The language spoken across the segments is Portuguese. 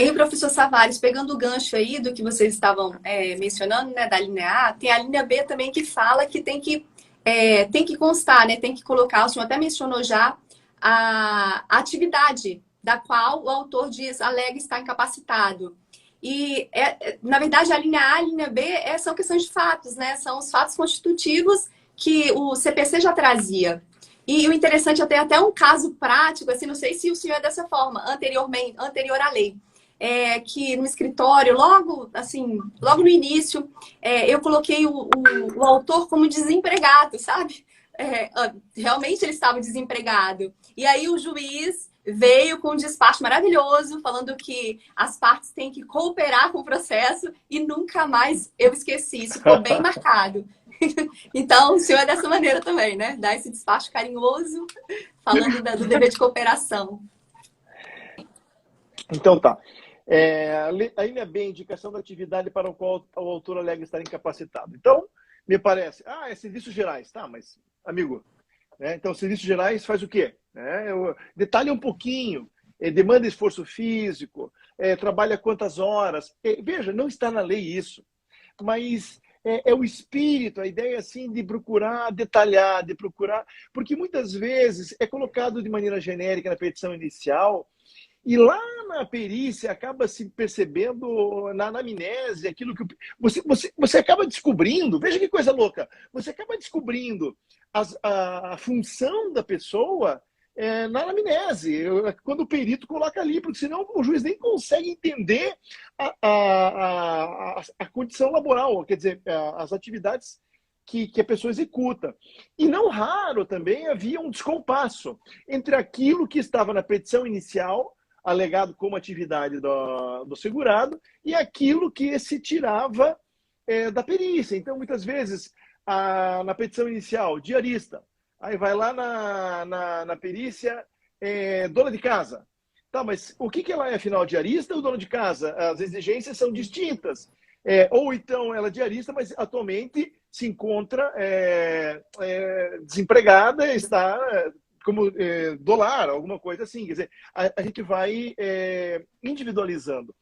E o professor Savares, pegando o gancho aí do que vocês estavam mencionando, né, da linha A, tem a linha B também que fala que tem que constar, né, tem que colocar, o senhor até mencionou já, a atividade da qual o autor alega estar incapacitado. E, na verdade, a linha A e a linha B são questões de fatos, né? São os fatos constitutivos que o CPC já trazia. E o interessante é ter até um caso prático, assim, não sei se o senhor é dessa forma, anterior à lei. Que no escritório, logo no início, eu coloquei o autor como desempregado, sabe? Realmente ele estava desempregado. E aí o juiz veio com um despacho maravilhoso, falando que as partes têm que cooperar com o processo e nunca mais eu esqueci. Isso ficou bem marcado. Então, o senhor é dessa maneira também, né? Dá esse despacho carinhoso, falando do dever de cooperação. Então tá. A linha B, indicação da atividade para o qual o autor alega estar incapacitado. Então, me parece, é serviços gerais, tá, mas, amigo, né? Então, serviços gerais faz o quê? Detalhe um pouquinho, demanda esforço físico, trabalha quantas horas. Veja, não está na lei isso, mas é o espírito, a ideia assim de procurar detalhar, de procurar, porque muitas vezes é colocado de maneira genérica na petição inicial. E lá na perícia acaba se percebendo, na anamnese, aquilo que você acaba descobrindo, veja que coisa louca, você acaba descobrindo a função da pessoa na anamnese, quando o perito coloca ali, porque senão o juiz nem consegue entender a condição laboral, quer dizer, as atividades que a pessoa executa. E não raro também havia um descompasso entre aquilo que estava na petição inicial, alegado como atividade do segurado, e aquilo que se tirava da perícia. Então, muitas vezes, na petição inicial, diarista, aí vai lá na perícia, dona de casa. Tá, mas o que ela é, afinal, diarista ou dona de casa? As exigências são distintas. Ou então ela é diarista, mas atualmente se encontra desempregada, está como dólar, alguma coisa assim. Quer dizer, a gente vai individualizando.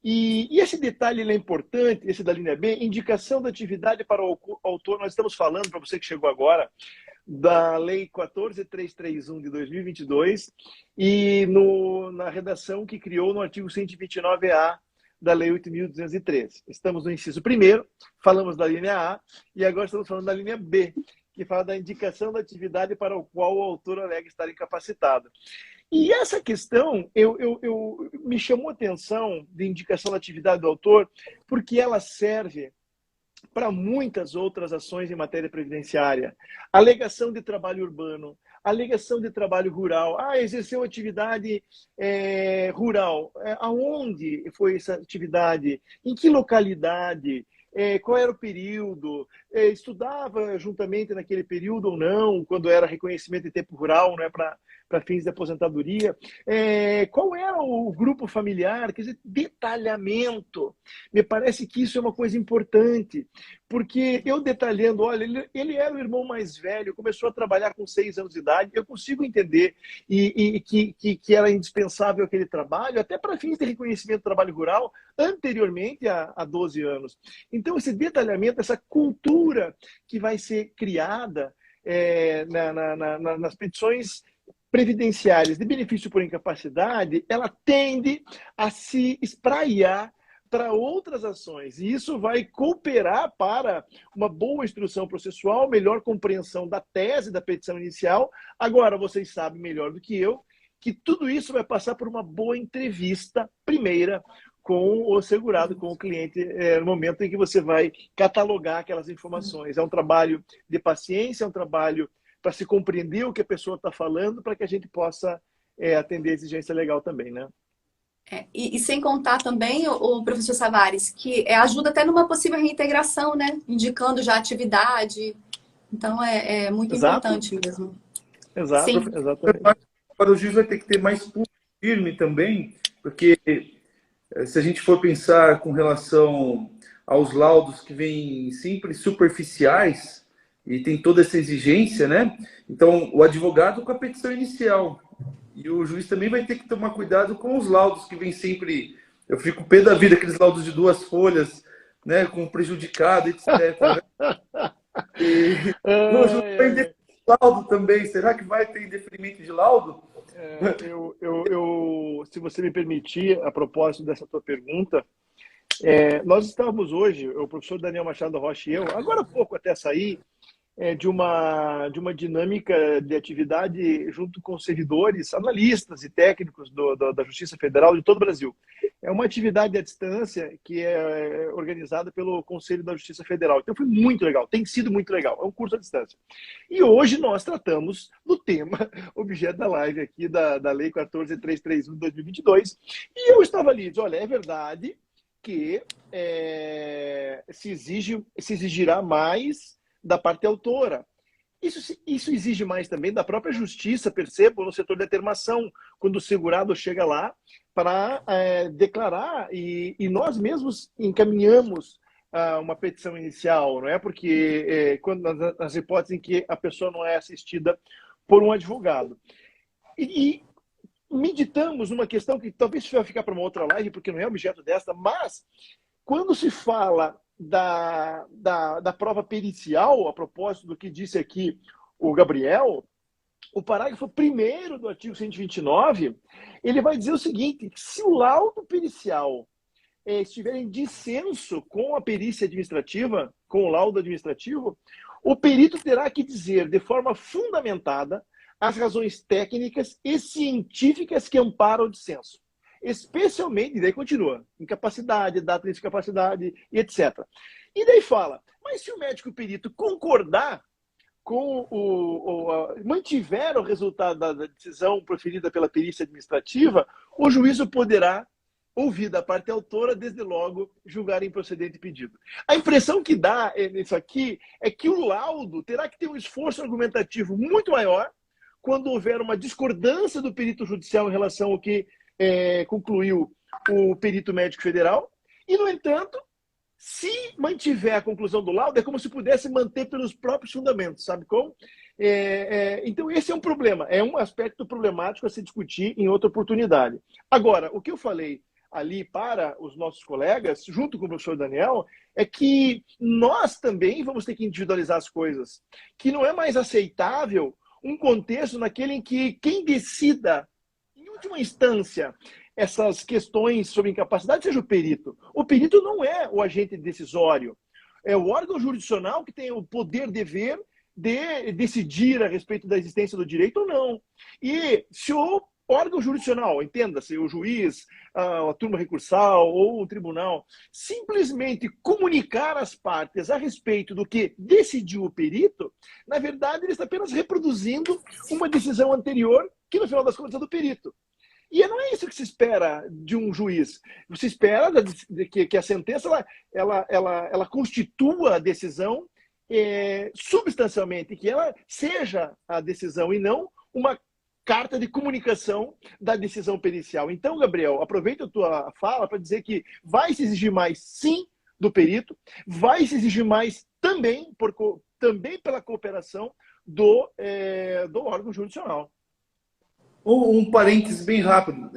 E esse detalhe ele é importante, esse da linha B, indicação da atividade para o autor. Nós estamos falando, para você que chegou agora, da Lei 14.331 de 2022 e na redação que criou no artigo 129A da Lei 8.203. Estamos no inciso primeiro, falamos da linha A e agora estamos falando da linha B, que fala da indicação da atividade para o qual o autor alega estar incapacitado. E essa questão me chamou a atenção de indicação da atividade do autor, porque ela serve para muitas outras ações em matéria previdenciária. Alegação de trabalho urbano, alegação de trabalho rural. Exerceu atividade rural. Aonde foi essa atividade? Em que localidade? Qual era o período? Estudava juntamente naquele período ou não, quando era reconhecimento de tempo rural, não é para fins de aposentadoria? Qual era o grupo familiar? Quer dizer, detalhamento. Me parece que isso é uma coisa importante, porque eu detalhando, olha, ele era o irmão mais velho, começou a trabalhar com 6 anos de idade, eu consigo entender que era indispensável aquele trabalho, até para fins de reconhecimento do trabalho rural, anteriormente a 12 anos. Então, esse detalhamento, essa cultura que vai ser criada nas petições previdenciárias de benefício por incapacidade, ela tende a se espraiar para outras ações. E isso vai cooperar para uma boa instrução processual, melhor compreensão da tese da petição inicial. Agora, vocês sabem melhor do que eu que tudo isso vai passar por uma boa entrevista primeira com o segurado, com o cliente, no momento em que você vai catalogar aquelas informações. É um trabalho de paciência, é um trabalho para se compreender o que a pessoa está falando, para que a gente possa atender a exigência legal também, né? E sem contar também, o professor Savares, que ajuda até numa possível reintegração, né? Indicando já atividade. Então, é muito importante mesmo. Exato, sim. Exatamente. Agora o juiz vai ter que ter mais pulso firme também, porque se a gente for pensar com relação aos laudos que vêm sempre superficiais, e tem toda essa exigência, né? Então, o advogado com a petição inicial. E o juiz também vai ter que tomar cuidado com os laudos que vêm sempre Eu fico pé da vida, aqueles laudos de 2 folhas, né, com prejudicado, etc. Né? E no juiz tem indeferimento de laudo também. Será que vai ter indeferimento de laudo? Se você me permitir, a propósito dessa tua pergunta, nós estávamos hoje, o professor Daniel Machado Rocha e eu, agora há pouco até sair, de uma dinâmica de atividade junto com servidores, analistas e técnicos da Justiça Federal de todo o Brasil. É uma atividade à distância que é organizada pelo Conselho da Justiça Federal. Então foi muito legal, tem sido muito legal. É um curso à distância. E hoje nós tratamos do tema, objeto da live aqui, da Lei 14.331 de 2022. E eu estava ali, disse, olha, é verdade que se exigirá mais da parte autora. Isso exige mais também da própria justiça, percebo, no setor de atermação, quando o segurado chega lá para declarar, e nós mesmos encaminhamos uma petição inicial, não é? Porque quando nas hipóteses em que a pessoa não é assistida por um advogado. E meditamos numa questão que talvez vai ficar para uma outra live, porque não é objeto desta, mas quando se fala da prova pericial, a propósito do que disse aqui o Gabriel, o parágrafo 1º do artigo 129, ele vai dizer o seguinte: se o laudo pericial estiver em dissenso com a perícia administrativa, com o laudo administrativo, o perito terá que dizer de forma fundamentada as razões técnicas e científicas que amparam o dissenso. Especialmente, e daí continua, incapacidade, data de incapacidade e etc. E daí fala, mas se o médico perito concordar com mantiver o resultado da decisão proferida pela perícia administrativa, o juízo poderá, ouvir da parte autora, desde logo, julgar improcedente pedido. A impressão que dá nisso aqui é que o laudo terá que ter um esforço argumentativo muito maior quando houver uma discordância do perito judicial em relação ao que concluiu o perito médico federal, e, no entanto, se mantiver a conclusão do laudo, é como se pudesse manter pelos próprios fundamentos, sabe como? Então, esse é um problema, é um aspecto problemático a se discutir em outra oportunidade. Agora, o que eu falei ali para os nossos colegas, junto com o professor Daniel, é que nós também vamos ter que individualizar as coisas, que não é mais aceitável um contexto naquele em que quem decida última instância, essas questões sobre incapacidade seja o perito. O perito não é o agente decisório. É o órgão jurisdicional que tem o poder-dever de decidir a respeito da existência do direito ou não. E se o órgão jurisdicional, entenda-se, o juiz, a turma recursal ou o tribunal, simplesmente comunicar às partes a respeito do que decidiu o perito, na verdade ele está apenas reproduzindo uma decisão anterior que, no final das contas, é do perito. E não é isso que se espera de um juiz. Se espera que a sentença ela constitua a decisão substancialmente, que ela seja a decisão e não uma carta de comunicação da decisão pericial. Então, Gabriel, aproveita a tua fala para dizer que vai se exigir mais, sim, do perito, vai se exigir mais também, também pela cooperação do órgão jurisdicional. Um parênteses bem rápido.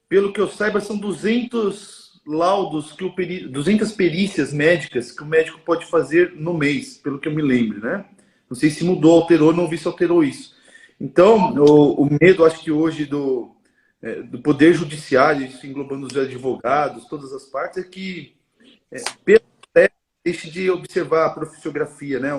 Pelo que eu saiba, são 200 laudos, 200 perícias médicas que o médico pode fazer no mês, pelo que eu me lembro, né? Não sei se mudou, alterou, não vi se alterou isso. Então, o medo, acho que hoje, do Poder Judiciário, isso englobando os advogados, todas as partes, é que, pelo deixe de observar a profissiografia, né?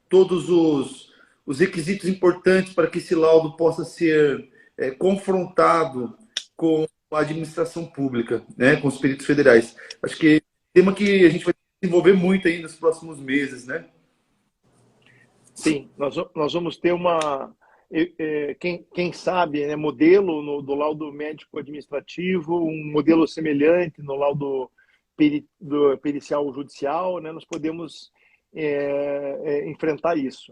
Todos os requisitos importantes para que esse laudo possa ser confrontado com a administração pública, né, com os peritos federais. Acho que é um tema que a gente vai desenvolver muito aí nos próximos meses, né? Sim, nós vamos ter quem sabe, né, modelo do laudo médico administrativo, um modelo semelhante no laudo pericial judicial, né, nós podemos enfrentar isso.